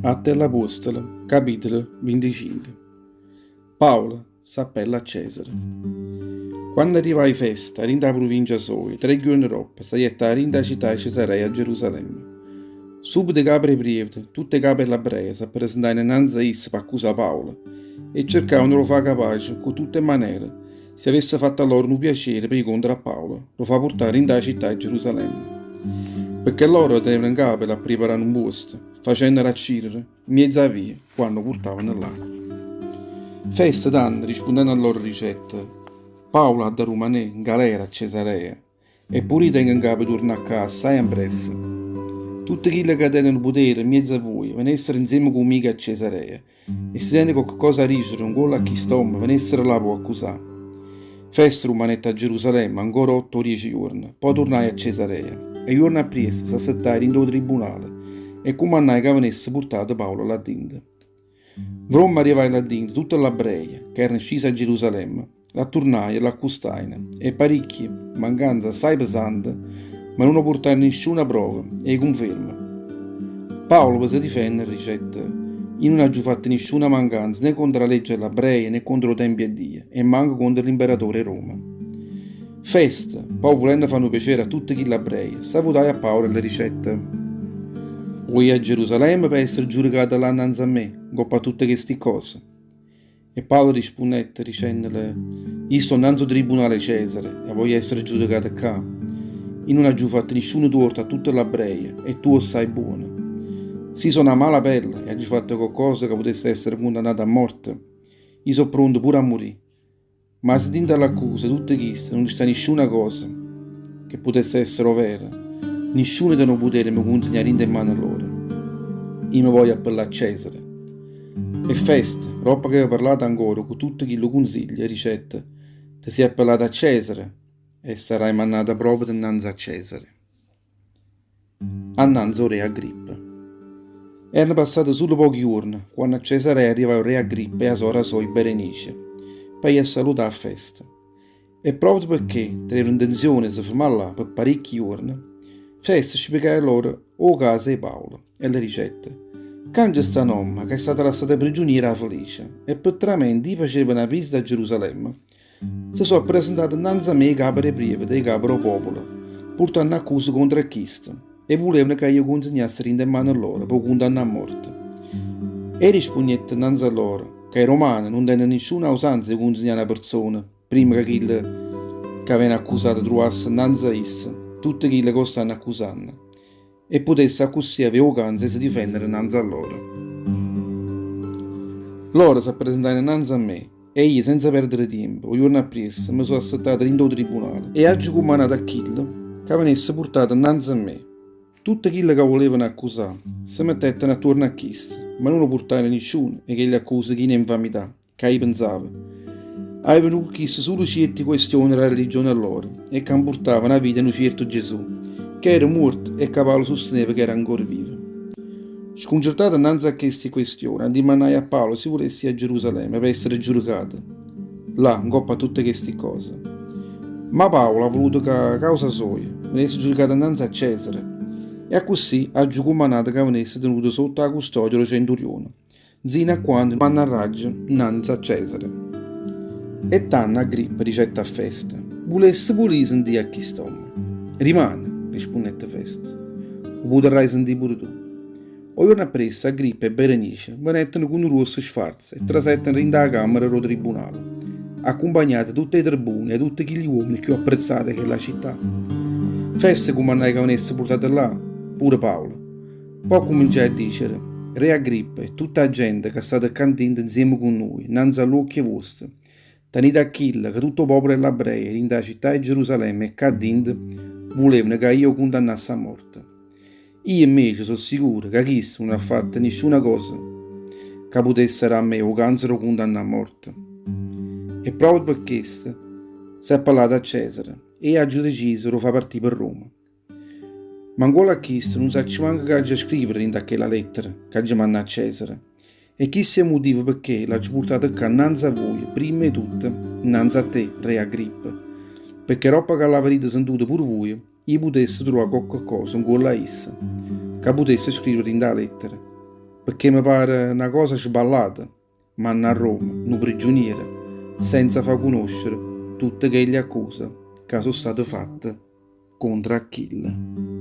Atti all'Apostolo, capitolo 25. Paolo s'appella a Cesare. Quando arrivai festa, rinda la provincia sua, 3 giorni dopo, saietta rinda la città di Cesarea a Gerusalemme. Subito che apre prievole, tutte le capi ebrei si presentarono innanzi a essa per accusare Paolo e cercavano di lo fare capace, con tutte le maniere, se avesse fatto a loro un piacere per incontrare a Paolo, lo fa portare in da città di Gerusalemme. Perché loro tenevano in capo a preparare un posto, facendo raccirere in mezzo a via quando portavano là. Festa tanto, rispondendo alle loro ricette, Paolo ha da rimanere in galera a Cesarea e pure tengo in capo torna a casa assai impressa. Tutti quelli che tengono potere in mezzo a voi venissero insieme con me a Cesarea e se sente qualcosa a ricevere un gol a chi stomma venissero là per accusare. Festa rimanette a Gerusalemme ancora 8 o 10 giorni, poi tornai a Cesarea. E il giorno appresso si assettai in do tribunale e comandai che venisse portato Paolo là dentro. Vromma arrivai là dentro tutta la breia che erano scesa a Gerusalemme, la tornai e l'accustaina e parecchie, mancanza assai pesante, ma non portai nessuna prova e conferma. Paolo per si difendere ricette, io non ho fatto nessuna mancanza né contro la legge della breia né contro il Tempio a Dio e manco contro l'imperatore Roma. Festa, poi volendo fare un piacere a tutti chi l'ebrei, salutai a Paolo le ricette. Vuoi a Gerusalemme per essere giudicato là innanzi a me, coppa tutte queste cose? E Paolo rispondette dicendole, io sto innanzi al tribunale Cesare e voglio essere giudicato qua. Io non ho fatto nessuno torto a tutte l'ebrei e tu sai buono. Se sono a mala pelle e ho fatto qualcosa che potesse essere condannato a morte, io sono pronto pure a morire. Ma se dintre all'accusa tutte queste non sta nessuna cosa che potesse essere vera, nessuno di noi potere mi consegnare in mano a loro. Io mi voglio appellare a Cesare. E festa, roba che ho parlato ancora con tutti chi lo consiglia, ricette, ti sei appellato a Cesare e sarai mandato proprio dinanzi a Cesare. Annanzi o re Agrippa. Erano passati solo pochi giorni quando a Cesare arriva il re Agrippa e la sora sua Berenice per salutare a festa. E proprio perché tenevano intenzione di fermare là per parecchi giorni, festa spiegava loro o casa di Paolo e le ricette. Cangia sta nonna che è stata lasciata prigioniera a Felice e per tramenti faceva una visita a Gerusalemme, si sono presentati innanzi a me capo dei brevi dei capo del popolo, portando accuse contro Cristo e volevano che io consegnassi in mano a loro per condannare a morte. E rispondette innanzi a loro che i romani non hanno nessuna usanza di consegnare una persona prima che quelli che avevano accusato trovasse innanzi a essa tutte quelle che stanno accusando e potesse accusare arroganza e si difendere innanzi a loro. Loro si presentarono innanzi a me e io senza perdere tempo, il giorno appresso mi sono assettato in do tribunale e ho comandato a quello che venisse portato innanzi a me. Tutte quelle che volevano accusare si mettettero attorno a Cristo, ma non lo portarono nessuno e che le accuse chi ne infamità, che io pensavo. Avevano chiesto solo certe questioni della religione a loro e che portavano la vita in un certo Gesù, che era morto e che Paolo sosteneva che era ancora vivo. Sconcertato innanzi a queste questioni, dimandai a Paolo se volesse a Gerusalemme per essere giudicato, là, in coppa a tutte queste cose. Ma Paolo ha voluto che a causa sua venisse giudicato innanzi a Cesare, e così ha comandato che venisse tenuto sotto la custodia del centurione, zino a quando manna a raggio innanzi a Cesare. E tanto Agrippa ricetta a festa, volesse pure sentire a chi stomma. Rimane, rispondette festa, o potrai sentire pure tu. O giorno appresso Agrippa e Berenice venettero con un rosso sfarzo e trasettero in da camera del tribunale, accompagnate tutti i tribuni e tutti gli uomini più apprezzati che la città. Festa comandai che venisse portato là pure Paolo. Poi cominciai a dire, re Agrippa e tutta la gente che è stata cantando insieme con noi, innanzi all'occhio vostro, tenete a chilla che tutto il popolo dell'Ebrea in da città di Gerusalemme e cadendo volevano che io condannassi a morte. Io invece sono sicuro che Cristo non ha fatto nessuna cosa che potesse a me o canzero condannare a morte. E proprio per questo si è parlato a Cesare e ha deciso di far partire per Roma. Ma ancora a Cristo non sa manco che ha scrivere in quella lettera che ha mandato a Cesare. E questo è il motivo perché l'ha portato qua innanzi a voi, prima di tutto, innanzi a te, re Agrippa. Perché roba che l'avrete sentito pure voi, io potesse trovare qualcosa in quella essa, che potesse scrivere in da lettera. perché mi pare una cosa sballata, ma a Roma, un prigioniero, senza far conoscere tutte che gli accusa che sono state fatte contro Achille.